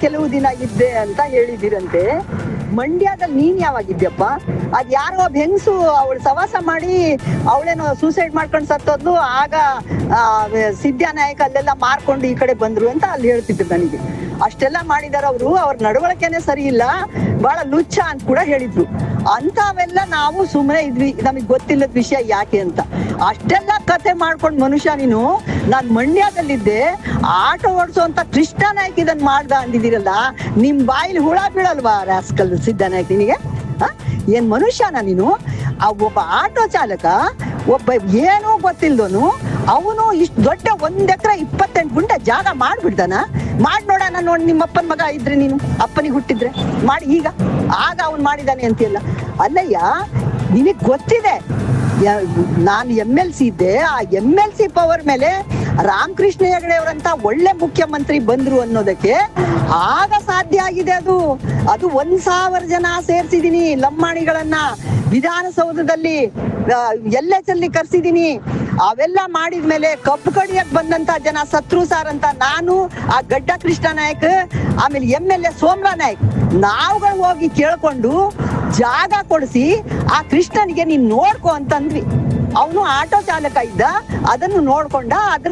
ಕೆಲವು ದಿನ ಇದ್ದೆ ಅಂತ ಹೇಳಿದಿರಂತೆ. ಮಂಡ್ಯದಲ್ಲಿ ನೀನ್ ಯಾವಾಗಿದ್ಯಪ್ಪ? ಅದ್ ಯಾರೋ ಒಬ್ಬ ಹೆಂಗಸು ಅವಳು ಸವಾಸ ಮಾಡಿ ಅವಳೇನೋ ಸೂಸೈಡ್ ಮಾಡ್ಕೊಂಡು ಸತ್ತೋದ್ಲು. ಆಗ ಸಿದ್ಧಾನಾಯಕ ಅಲ್ಲೆಲ್ಲ ಮಾರ್ಕೊಂಡು ಈ ಕಡೆ ಬಂದ್ರು ಅಂತ ಅಲ್ಲಿ ಹೇಳ್ತಿದ್ರು ನನಗೆ. ಅಷ್ಟೆಲ್ಲ ಮಾಡಿದಾರ ಅವರು. ಅವ್ರ ನಡವಳಿಕೆನೆ ಸರಿ ಇಲ್ಲ, ಬಹಳ ಲುಚ್ಚ ಅಂತ ಕೂಡ ಹೇಳಿದ್ರು. ಅಂತವೆಲ್ಲ ನಾವು ಸುಮ್ಮನೆ ಇದ್ವಿ, ನಮಗ್ ಗೊತ್ತಿಲ್ಲದ ವಿಷಯ ಯಾಕೆ ಅಂತ. ಅಷ್ಟೆಲ್ಲ ಕತೆ ಮಾಡ್ಕೊಂಡ್ ಮನುಷ್ಯ ನೀನು. ನಾನ್ ಮಂಡ್ಯದಲ್ಲಿದ್ದೆ, ಆಟೋ ಓಡಿಸುವಂತ ಕೃಷ್ಣ ನಾಯ್ಕ ಇದನ್ ಮಾಡ್ದ ಅಂದಿದ್ದೀರಲ್ಲ, ನಿಮ್ ಬಾಯಿಲಿ ಹುಳ ಬೀಳಲ್ವಾ ರಾಸ್ಕಲ್ ಸಿದ್ಧಾನಾಯ್ಕ ನಿನಗೆ? ಏನ್ ಮನುಷ್ಯನ ನೀನು? ಒಬ್ಬ ಆಟೋ ಚಾಲಕ, ಒಬ್ಬ ಏನೂ ಗೊತ್ತಿಲ್ದೋನು, ಅವನು ಇಷ್ಟು ದೊಡ್ಡ 1 ಎಕರೆ 28 ಗುಂಟೆ ಜಾಗ ಮಾಡ್ಬಿಡ್ತಾನ? ಮಾಡ್ ನೋಡೋಣ, ನೋಡಿ ನಿಮ್ಮ ಅಪ್ಪನ ಮಗ ಇದ್ರೆ, ನೀನು ಅಪ್ಪನಿಗೆ ಹುಟ್ಟಿದ್ರೆ ಮಾಡಿ. ಈಗ ಆಗ ಅವನ್ ಮಾಡಿದಾನೆ ಅಂತಿಲ್ಲ. ಅಲ್ಲಯ್ಯ, ನಿನಗ್ ಗೊತ್ತಿದೆ ನಾನು MLC ಇದ್ದೆ. ಆ MLC ಪವರ್ ಮೇಲೆ ರಾಮಕೃಷ್ಣ ಹೆಗಡೆ ಅವರಂತ ಒಳ್ಳೆ ಮುಖ್ಯಮಂತ್ರಿ ಬಂದ್ರು ಅನ್ನೋದಕ್ಕೆ ಆಗ ಸಾಧ್ಯ ಆಗಿದೆ. ಅದು 1000 ಜನ ಸೇರ್ಸಿದೀನಿ ಲಂಬಾಣಿಗಳನ್ನ ವಿಧಾನಸೌಧದಲ್ಲಿ, LHಲ್ಲಿ ಕರ್ಸಿದೀನಿ. ಅವೆಲ್ಲ ಮಾಡಿದ್ಮೇಲೆ ಕಬ್ಬು ಕಡಿಯಕ್ ಬಂದಂತ ಜನ ಸತ್ರು ಸಾರ್ ಅಂತ ನಾನು, ಆ ಗಡ್ಡ ಕೃಷ್ಣ ನಾಯಕ್, ಆಮೇಲೆ MLA ಸೋಮ್ರಾ ನಾಯಕ್, ನಾವುಗಳು ಹೋಗಿ ಕೇಳ್ಕೊಂಡು ಜಾಗ ಕೊಡಿಸಿ ಆ ಕೃಷ್ಣನಿಗೆ ನೀನ್ ನೋಡ್ಕೊ ಅಂತಂದ್ವಿ. ಅವನು ಆಟೋ ಚಾಲಕ ಇದ್ದ, ಅದನ್ನು ನೋಡ್ಕೊಂಡ. ಅದ್ರ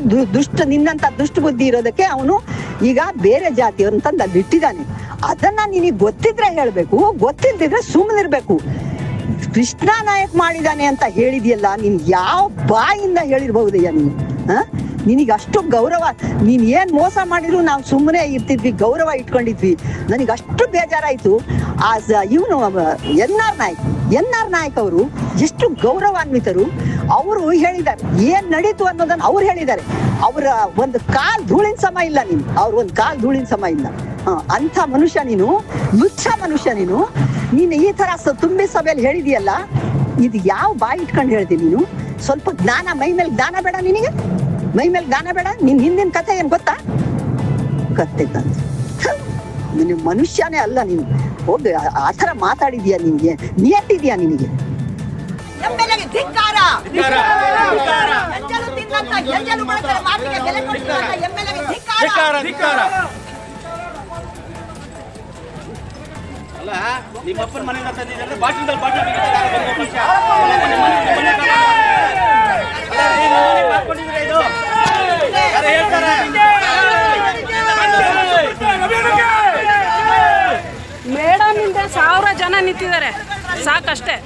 ನಿನ್ನಂತ ದುಷ್ಟ ಬುದ್ಧಿ ಇರೋದಕ್ಕೆ ಅವನು ಈಗ ಬೇರೆ ಜಾತಿ ಅಂತಂದು ಅಲ್ಲಿ ಇಟ್ಟಿದ್ದಾನೆ. ಅದನ್ನ ನಿನಗೆ ಗೊತ್ತಿದ್ರೆ ಹೇಳ್ಬೇಕು, ಗೊತ್ತಿಲ್ದಿದ್ರೆ ಸುಮ್ಮನಿರ್ಬೇಕು. ಕೃಷ್ಣ ನಾಯಕ್ ಮಾಡಿದಾನೆ ಅಂತ ಹೇಳಿದ್ಯಲ್ಲ, ನೀನ್ ಯಾವ ಬಾಯಿಂದ ಹೇಳಿರ್ಬಹುದಯ್ಯ ನೀನು? ನಿನಗೆ ಅಷ್ಟು ಗೌರವ, ನೀನ್ ಏನ್ ಮೋಸ ಮಾಡಿದ್ರು ನಾವು ಸುಮ್ಮನೆ ಇರ್ತಿದ್ವಿ, ಗೌರವ ಇಟ್ಕೊಂಡಿದ್ವಿ. ನನಗೆ ಅಷ್ಟು ಬೇಜಾರಾಯ್ತು. ಇವನು ಎನ್ ಆರ್ ನಾಯಕ್ ಅವರು ಎಷ್ಟು ಗೌರವಾನ್ವಿತರು. ಅವರು ಹೇಳಿದ್ದಾರೆ ಏನ್ ನಡೀತು ಅನ್ನೋದನ್ನ ಅವ್ರು ಹೇಳಿದ್ದಾರೆ. ಅವರ ಒಂದು ಕಾಲ್ ಧೂಳಿನ ಸಮ ಇಲ್ಲ ನೀನು, ಅವ್ರ ಒಂದು ಕಾಲ್ ಧೂಳಿನ ಸಮ ಇಲ್ಲ. ಅಂತ ಮನುಷ್ಯ ನೀನು, ಲುಚ್ಚ ಮನುಷ್ಯ ನೀನು. ನೀನು ಈ ತರ ತುಂಬಿ ಸಭೆಯಲ್ಲಿ ಹೇಳಿದೀಯಲ್ಲ, ಇದು ಯಾವ ಬಾಯಿ ಇಟ್ಕೊಂಡು ಹೇಳ್ತೀನಿ ನೀನು? ಸ್ವಲ್ಪ ಜ್ಞಾನ, ಮೈ ಮೇಲೆ ಜ್ಞಾನ ಬೇಡ ನಿನಗೆ? ಮೈ ಮೇಲೆ ಜ್ಞಾನ ಬೇಡ? ನಿನ್ ಹಿಂದಿನ ಕಥೆ ಏನ್ ಗೊತ್ತಾ? ಕತ್ತೆ ನೀನು ಮನುಷ್ಯನೇ ಅಲ್ಲ ನೀನು. ಹೋಗಿ ಆ ಥರ ಮಾತಾಡಿದ್ಯಾ? ನಿನ್ಗೆ ನಿಯತ್ತಿದ್ಯಾ ನಿನಗೆ? ಅಲ್ಲ, ನಿಮ್ಮಪ್ಪನ ಮನೆಯಿಂದ ತಂದಿದ್ದಲ್ಲ ಬಾಟಲ್ ಬಾಟಲ್ ಮೇಡಮ್ ಇಂದ 1000 ಜನ ನಿಂತಿದ್ದಾರೆ, ಸಾಕಷ್ಟೇ.